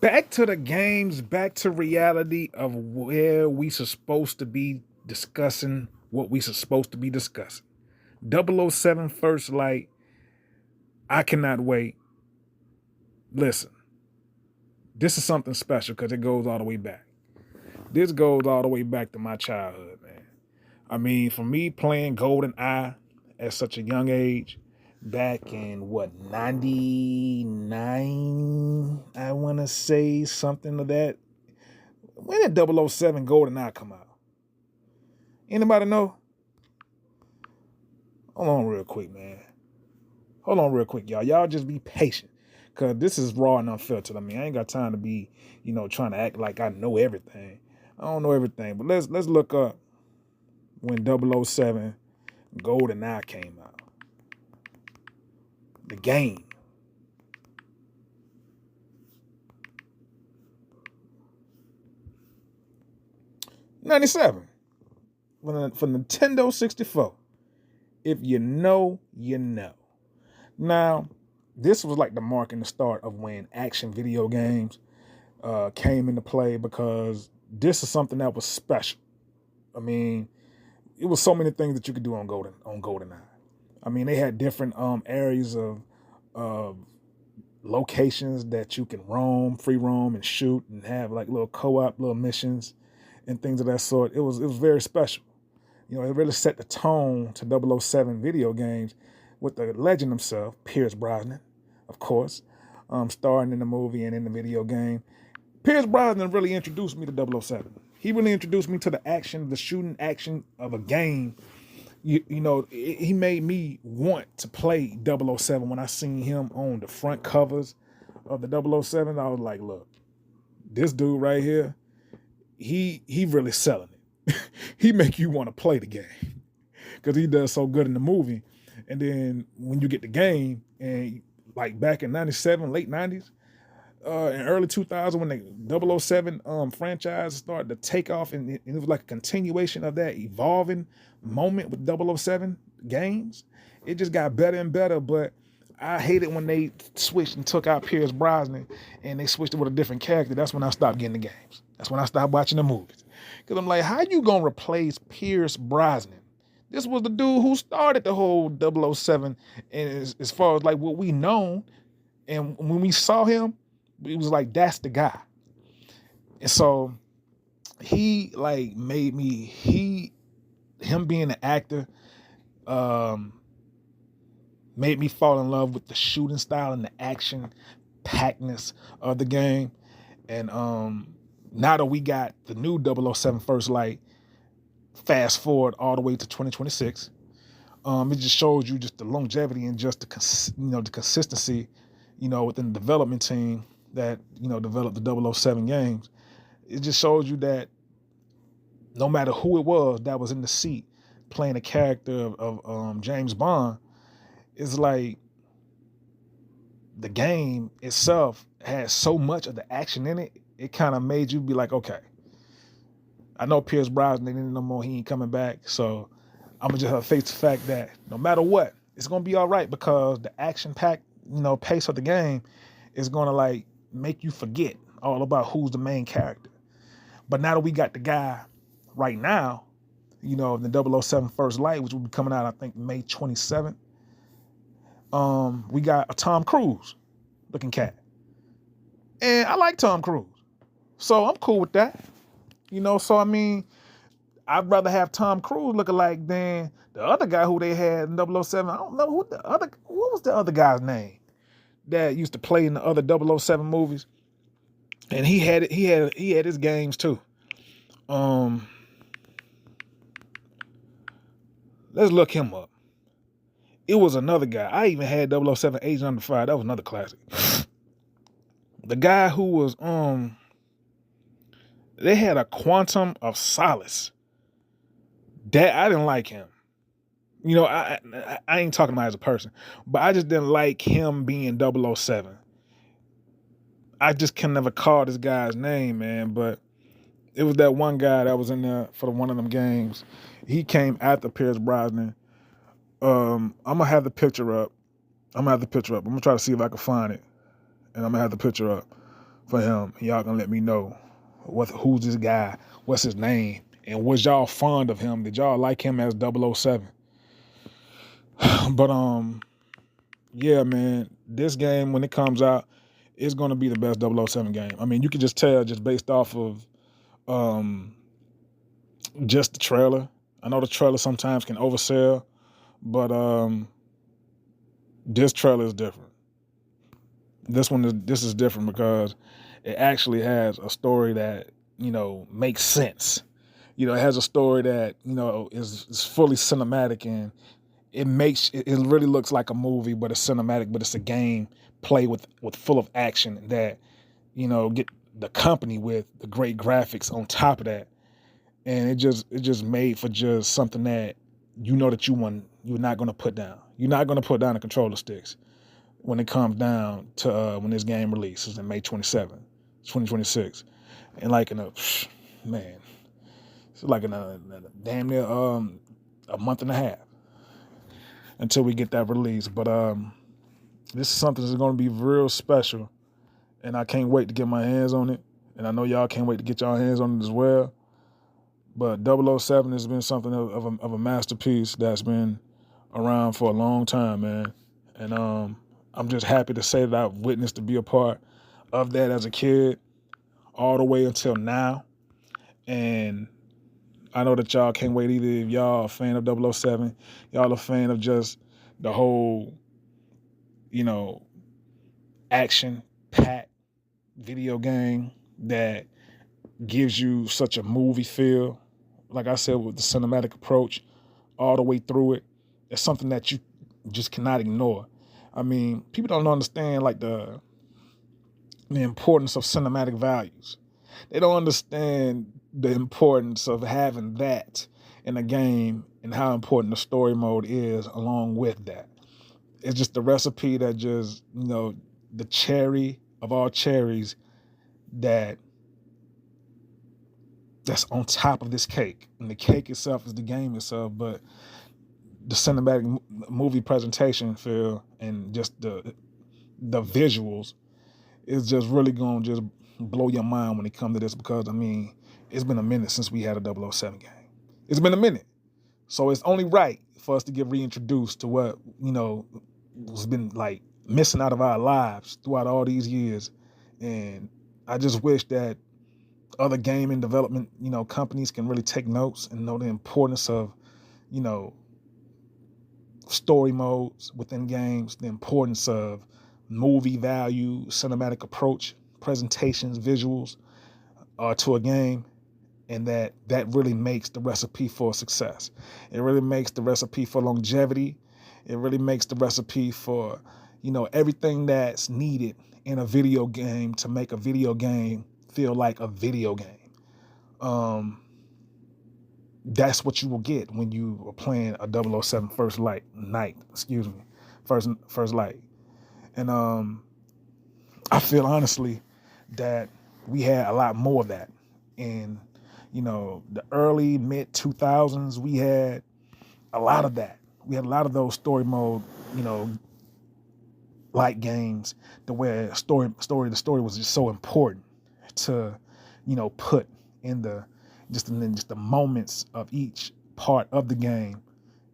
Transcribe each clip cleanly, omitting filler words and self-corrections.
Back to the games, back to reality of where we supposed to be discussing what we supposed to be discussing. 007 First Light, I cannot wait. Listen, this is something special because it goes all the way back. This goes all the way back to my childhood, man. I mean, for me playing Golden Eye at such a young age, back in what, 99, I want to say something of that. When did 007 Golden Eye come out? Anybody know? Hold on real quick, man. Hold on real quick, y'all. Y'all just be patient. Cause this is raw and unfiltered. I mean, I ain't got time to be, trying to act like I know everything. I don't know everything. But let's look up when 007 Golden Eye came out. The game. 97. For Nintendo 64. If you know, you know. Now, this was like the mark and the start of when action video games came into play because this is something that was special. I mean, it was so many things that you could do on GoldenEye. I mean, they had different areas of uh, locations that you can free roam, and shoot, and have like little co-op little missions and things of that sort. It was very special. It really set the tone to 007 video games with the legend himself, Pierce Brosnan, of course, starring in the movie and in the video game. Pierce Brosnan really introduced me to 007. He really introduced me to the action, the shooting action of a game. He made me want to play 007 when I seen him on the front covers of the 007. I was like, look, this dude right here, he really selling it. He make you want to play the game because he does so good in the movie. And then when you get the game, and like back in 97, late 90s, in early 2000, when the 007 franchise started to take off, and it was like a continuation of that evolving moment with 007 games. It just got better and better, but I hated when they switched and took out Pierce Brosnan and they switched it with a different character. That's when I stopped getting the games. That's when I stopped watching the movies. Because I'm like, how you going to replace Pierce Brosnan? This was the dude who started the whole 007, and as far as like what we know, and when we saw him, it was like, that's the guy. And so he like made me, him being an actor, made me fall in love with the shooting style and the action packedness of the game. And now that we got the new 007 First Light, fast forward all the way to 2026, it just shows you just the longevity and just the consistency, within the development team that developed the 007 games. It just shows you that no matter who it was that was in the seat playing a character of James Bond, it's like the game itself has so much of the action in it. It kind of made you be like, okay, I know Pierce Brosnan ain't no more. He ain't coming back. So I'm gonna just have to face the fact that no matter what, it's gonna be all right because the action-packed, pace of the game is gonna like make you forget all about who's the main character. But now that we got the guy right now, the 007 First Light, which will be coming out, I think, May 27th. We got a Tom Cruise looking cat. And I like Tom Cruise. So I'm cool with that. So I mean, I'd rather have Tom Cruise looking like than the other guy who they had in 007. I don't know what was the other guy's name that used to play in the other 007 movies. And he had his games too. Let's look him up. It was another guy. I even had 007 Agent Under Fire. That was another classic. The guy who was they had a Quantum of Solace. That I didn't like him. I ain't talking about as a person, but I just didn't like him being 007. I just can never call this guy's name, man, but it was that one guy that was in there for one of them games. He came after Pierce Brosnan. I'm gonna have the picture up. I'm gonna try to see if I can find it, and I'm gonna have the picture up. for him. Y'all gonna let me know who's this guy, what's his name, and was y'all fond of him? Did y'all like him as 007? But yeah, man, this game when it comes out, it's gonna be the best 007 game. I mean, you can just tell just based off of just the trailer. I know the trailer sometimes can oversell, but this trailer is different. This is different because it actually has a story that, makes sense. It has a story that, is fully cinematic, and it really looks like a movie, but it's cinematic, but it's a game play with full of action that, get the company with the great graphics on top of that. And it just made for just something that that you're not gonna put down. You're not gonna put down the controller sticks when it comes down to when this game releases in May 27th, 2026. And like man, it's like in a damn near a month and a half until we get that release. But this is something that's gonna be real special, and I can't wait to get my hands on it. And I know y'all can't wait to get y'all hands on it as well. But 007 has been something of a masterpiece that's been around for a long time, man. And I'm just happy to say that I've witnessed to be a part of that as a kid all the way until now. And I know that y'all can't wait either. If y'all a fan of 007, y'all a fan of just the whole, action-packed video game that gives you such a movie feel. Like I said, with the cinematic approach all the way through it, it's something that you just cannot ignore. I mean, people don't understand like the importance of cinematic values. They don't understand the importance of having that in a game and how important the story mode is along with that. It's just the recipe that just, the cherry of all cherries that's on top of this cake. And the cake itself is the game itself, but the cinematic movie presentation feel and just the visuals is just really going to just blow your mind when it comes to this, because, I mean, it's been a minute since we had a 007 game. It's been a minute. So it's only right for us to get reintroduced to what, has been like missing out of our lives throughout all these years. And I just wish that other gaming development, companies can really take notes and know the importance of, story modes within games, the importance of movie value, cinematic approach, presentations, visuals to a game, and that really makes the recipe for success. It really makes the recipe for longevity. It really makes the recipe for, everything that's needed in a video game to make a video game feel like a video game. That's what you will get when you are playing a 007 First Light. And I feel honestly that we had a lot more of that. In, the early, mid 2000s, we had a lot of that. We had a lot of those story mode, light games, the where the story was just so important to, put in the the moments of each part of the game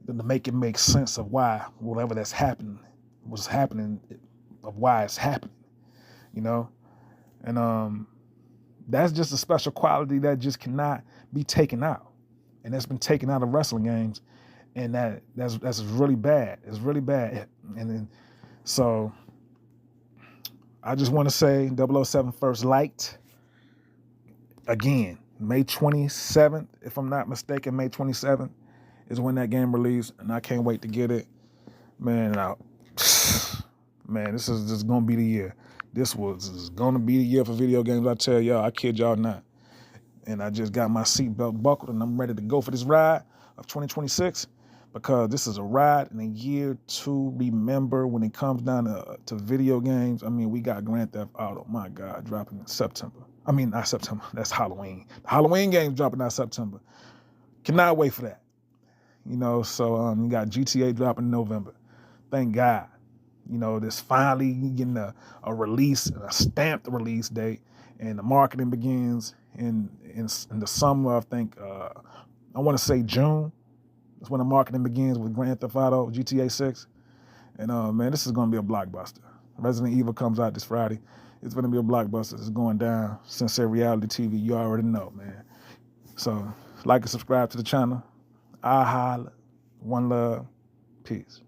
to make it make sense of why whatever was happening, of why it's happening, and that's just a special quality that just cannot be taken out, and that's been taken out of wrestling games, and that's really bad. It's really bad, and then so I just want to say 007 First Light again. May 27th, if I'm not mistaken, May 27th is when that game released, and I can't wait to get it. Man, this is just going to be the year. This is going to be the year for video games, I tell y'all. I kid y'all not. And I just got my seatbelt buckled, and I'm ready to go for this ride of 2026, because this is a ride and a year to remember when it comes down to video games. I mean, we got Grand Theft Auto, my God, dropping in September. I mean, not September. That's Halloween. The Halloween game's dropping out September. Cannot wait for that. So you got GTA dropping in November. Thank God. You know, this finally getting a release, a stamped release date, and the marketing begins in the summer. I think I want to say June. That's when the marketing begins with Grand Theft Auto GTA 6. And man, this is gonna be a blockbuster. Resident Evil comes out this Friday. It's gonna be a blockbuster. It's going down. Sincere Reality TV. You already know, man. So like and subscribe to the channel. I holla. One love. Peace.